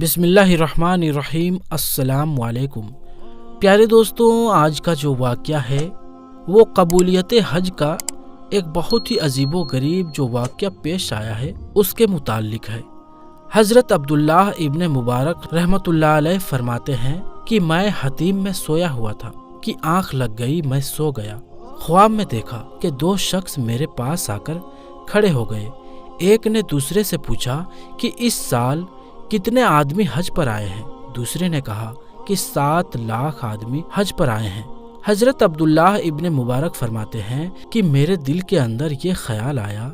بسم اللہ الرحمن الرحیم۔ السلام علیکم پیارے دوستوں، آج کا جو واقعہ ہے وہ قبولیت حج کا ایک بہت ہی عجیب و غریب جو واقعہ پیش آیا ہے اس کے متعلق ہے۔ حضرت عبداللہ ابن مبارک رحمۃ اللہ علیہ فرماتے ہیں کہ میں حتیم میں سویا ہوا تھا کہ آنکھ لگ گئی، میں سو گیا۔ خواب میں دیکھا کہ دو شخص میرے پاس آ کر کھڑے ہو گئے۔ ایک نے دوسرے سے پوچھا کہ اس سال کتنے آدمی حج پر آئے ہیں؟ دوسرے نے کہا کہ 7 لاکھ آدمی حج پر آئے ہیں۔ حضرت عبداللہ ابن مبارک فرماتے ہیں کہ میرے دل کے اندر یہ خیال آیا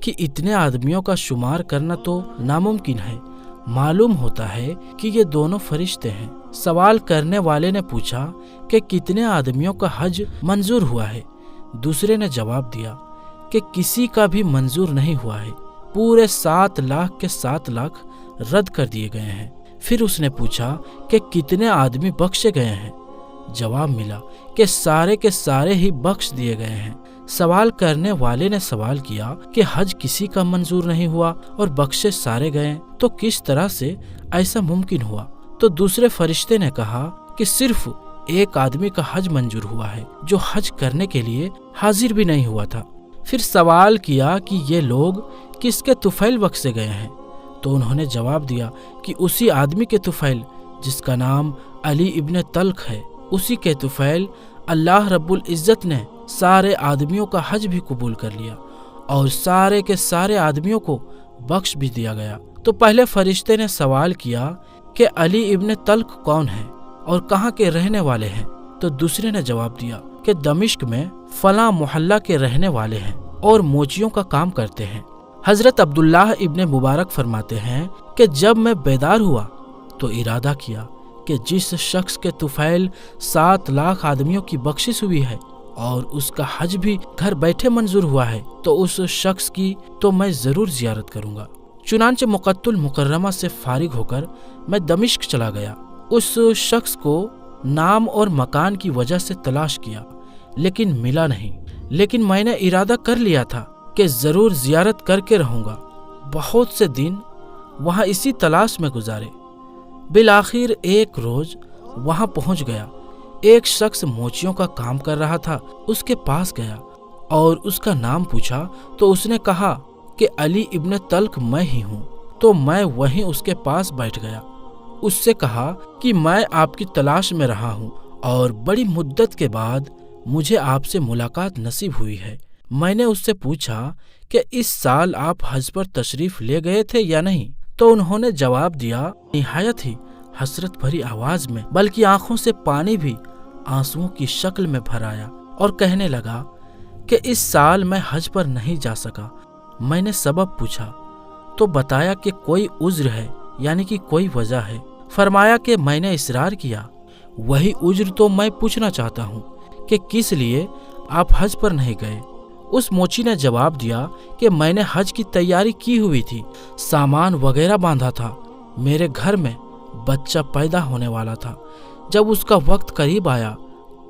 کہ اتنے آدمیوں کا شمار کرنا تو ناممکن ہے، معلوم ہوتا ہے کہ یہ دونوں فرشتے ہیں۔ سوال کرنے والے نے پوچھا کہ کتنے آدمیوں کا حج منظور ہوا ہے؟ دوسرے نے جواب دیا کہ کسی کا بھی منظور نہیں ہوا ہے، پورے 7 لاکھ کے 7 لاکھ رد کر دیے گئے ہیں۔ پھر اس نے پوچھا کہ کتنے آدمی بخشے گئے ہیں؟ جواب ملا کہ سارے کے سارے ہی بخش دیے گئے ہیں۔ سوال کرنے والے نے سوال کیا کہ حج کسی کا منظور نہیں ہوا اور بخشے سارے گئے، تو کس طرح سے ایسا ممکن ہوا؟ تو دوسرے فرشتے نے کہا کہ صرف ایک آدمی کا حج منظور ہوا ہے جو حج کرنے کے لیے حاضر بھی نہیں ہوا تھا۔ پھر سوال کیا کہ یہ لوگ کس کے طفیل بخشے گئے ہیں؟ تو انہوں نے جواب دیا کہ اسی آدمی کے طفیل جس کا نام علی ابن طلق ہے، اسی کے طفیل اللہ رب العزت نے سارے آدمیوں کا حج بھی قبول کر لیا اور سارے کے سارے آدمیوں کو بخش بھی دیا گیا۔ تو پہلے فرشتے نے سوال کیا کہ علی ابن طلق کون ہے اور کہاں کے رہنے والے ہیں؟ تو دوسرے نے جواب دیا کہ دمشق میں فلاں محلہ کے رہنے والے ہیں اور موچیوں کا کام کرتے ہیں۔ حضرت عبداللہ ابن مبارک فرماتے ہیں کہ جب میں بیدار ہوا تو ارادہ کیا کہ جس شخص کے طفیل 7 لاکھ آدمیوں کی بخشش ہوئی ہے اور اس کا حج بھی گھر بیٹھے منظور ہوا ہے تو اس شخص کی تو میں ضرور زیارت کروں گا۔ چنانچہ مکۃ المکرمہ سے فارغ ہو کر میں دمشق چلا گیا۔ اس شخص کو نام اور مکان کی وجہ سے تلاش کیا لیکن ملا نہیں، لیکن میں نے ارادہ کر لیا تھا کہ ضرور زیارت کر کے رہوں گا۔ بہت سے دن وہاں اسی تلاش میں گزارے۔ بالآخر ایک روز وہاں پہنچ گیا۔ ایک شخص موچیوں کا کام کر رہا تھا، اس کے پاس گیا اور اس کا نام پوچھا تو اس نے کہا کہ علی ابن طلق میں ہی ہوں۔ تو میں وہیں اس کے پاس بیٹھ گیا۔ اس سے کہا کہ میں آپ کی تلاش میں رہا ہوں اور بڑی مدت کے بعد مجھے آپ سے ملاقات نصیب ہوئی ہے۔ میں نے اس سے پوچھا کہ اس سال آپ حج پر تشریف لے گئے تھے یا نہیں؟ تو انہوں نے جواب دیا نہایت ہی حسرت بھری آواز میں، بلکہ آنکھوں سے پانی بھی آنسوؤں کی شکل میں بھر آیا، اور کہنے لگا کہ اس سال میں حج پر نہیں جا سکا۔ میں نے سبب پوچھا تو بتایا کہ کوئی عذر ہے، یعنی کہ کوئی وجہ ہے۔ فرمایا کہ میں نے اصرار کیا، وہی عذر تو میں پوچھنا چاہتا ہوں کہ کس لیے آپ حج پر نہیں گئے؟ اس موچی نے جواب دیا کہ میں نے حج کی تیاری کی ہوئی تھی، سامان وغیرہ باندھا تھا، میرے گھر میں بچہ پیدا ہونے والا تھا۔ جب اس کا وقت قریب آیا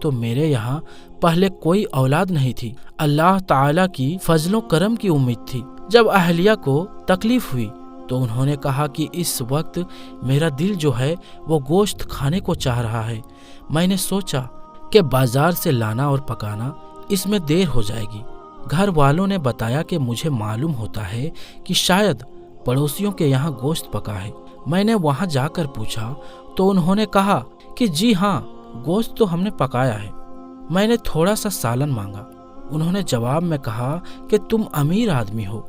تو میرے یہاں پہلے کوئی اولاد نہیں تھی، اللہ تعالیٰ کی فضل و کرم کی امید تھی۔ جب اہلیہ کو تکلیف ہوئی تو انہوں نے کہا کہ اس وقت میرا دل جو ہے وہ گوشت کھانے کو چاہ رہا ہے۔ میں نے سوچا کہ بازار سے لانا اور پکانا، اس میں دیر ہو جائے گی۔ گھر والوں نے بتایا کہ مجھے معلوم ہوتا ہے کہ شاید پڑوسیوں کے یہاں گوشت پکا ہے۔ میں نے وہاں جا کر پوچھا تو انہوں نے کہا کہ جی ہاں، گوشت تو ہم نے پکایا ہے۔ میں نے تھوڑا سا سالن مانگا۔ انہوں نے جواب میں کہا کہ تم امیر آدمی ہو،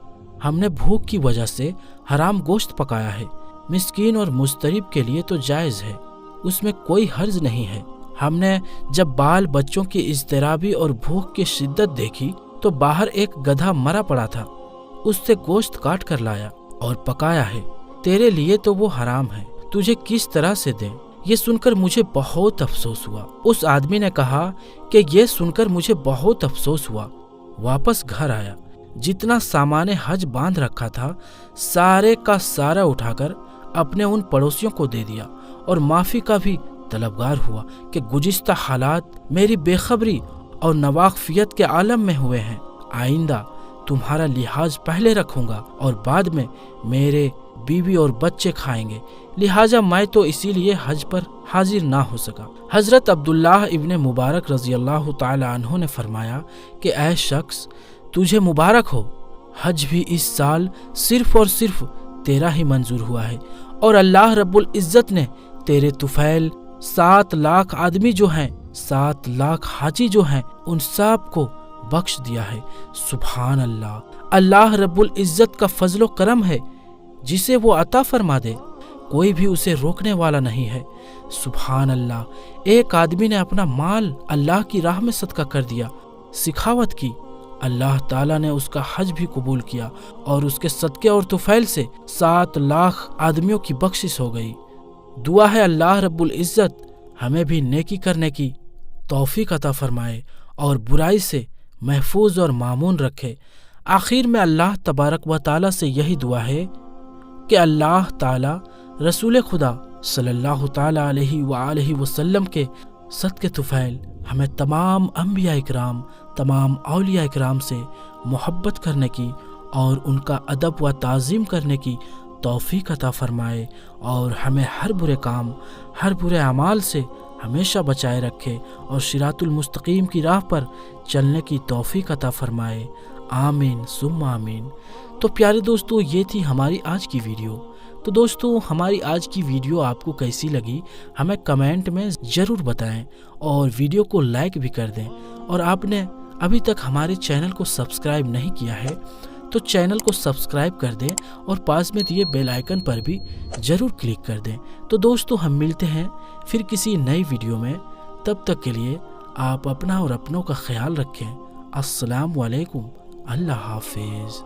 ہم نے بھوک کی وجہ سے حرام گوشت پکایا ہے، مسکین اور مضطرب کے لیے تو جائز ہے، اس میں کوئی حرج نہیں ہے۔ ہم نے جب بال بچوں کی اضطرابی اور بھوک کی شدت دیکھی تو باہر ایک گدھا مرا پڑا تھا، اس سے گوشت کاٹ کر لایا اور پکایا ہے، تیرے لیے تو وہ حرام ہے، تجھے کس طرح سے دیں؟ یہ سن کر مجھے بہت افسوس ہوا۔ اس آدمی نے کہا کہ یہ سن کر مجھے بہت افسوس ہوا۔ واپس گھر آیا، جتنا سامان حج باندھ رکھا تھا سارے کا سارا اٹھا کر اپنے ان پڑوسیوں کو دے دیا اور معافی کا بھی طلبگار ہوا کہ گزشتہ حالات میری بے خبری اور نواقفیت کے عالم میں ہوئے ہیں، آئندہ تمہارا لحاظ پہلے رکھوں گا اور بعد میں میرے بیوی اور بچے کھائیں گے، لہٰذا میں تو اسی لیے حج پر حاضر نہ ہو سکا۔ حضرت عبداللہ ابن مبارک رضی اللہ تعالی عنہ نے فرمایا کہ اے شخص، تجھے مبارک ہو، حج بھی اس سال صرف اور صرف تیرا ہی منظور ہوا ہے، اور اللہ رب العزت نے تیرے طفیل 7 لاکھ آدمی جو ہیں، 7 لاکھ حاجی جو ہیں، ان سب کو بخش دیا ہے۔ سبحان اللہ! اللہ رب العزت کا فضل و کرم ہے، جسے وہ عطا فرما دے کوئی بھی اسے روکنے والا نہیں ہے۔ سبحان اللہ! ایک آدمی نے اپنا مال اللہ کی راہ میں صدقہ کر دیا، سخاوت کی، اللہ تعالیٰ نے اس کا حج بھی قبول کیا، اور اس کے صدقے اور طفیل سے 7 لاکھ آدمیوں کی بخشش ہو گئی۔ دعا ہے اللہ رب العزت ہمیں بھی نیکی کرنے کی توفیق عطا فرمائے اور برائی سے محفوظ اور مامون رکھے۔ آخر میں اللہ تبارک و تعالیٰ سے یہی دعا ہے کہ اللہ تعالیٰ رسول خدا صلی اللہ تعالیٰ علیہ وآلہ وسلم کے صدقے طفیل ہمیں تمام انبیاء اکرام، تمام اولیاء اکرام سے محبت کرنے کی اور ان کا ادب و تعظیم کرنے کی توفیق عطا فرمائے، اور ہمیں ہر برے کام، ہر برے اعمال سے ہمیشہ بچائے رکھے، اور صراط المستقیم کی راہ پر چلنے کی توفیق عطا فرمائے۔ آمین ثم آمین۔ تو پیارے دوستو، یہ تھی ہماری آج کی ویڈیو۔ تو دوستو، ہماری آج کی ویڈیو آپ کو کیسی لگی ہمیں کمنٹ میں ضرور بتائیں، اور ویڈیو کو لائک بھی کر دیں، اور آپ نے ابھی تک ہمارے چینل کو سبسکرائب نہیں کیا ہے تو چینل کو سبسکرائب کر دیں، اور پاس میں دیے بیل آئیکن پر بھی ضرور کلک کر دیں۔ تو دوستو، ہم ملتے ہیں پھر کسی نئی ویڈیو میں، تب تک کے لیے آپ اپنا اور اپنوں کا خیال رکھیں۔ السلام علیکم، اللہ حافظ۔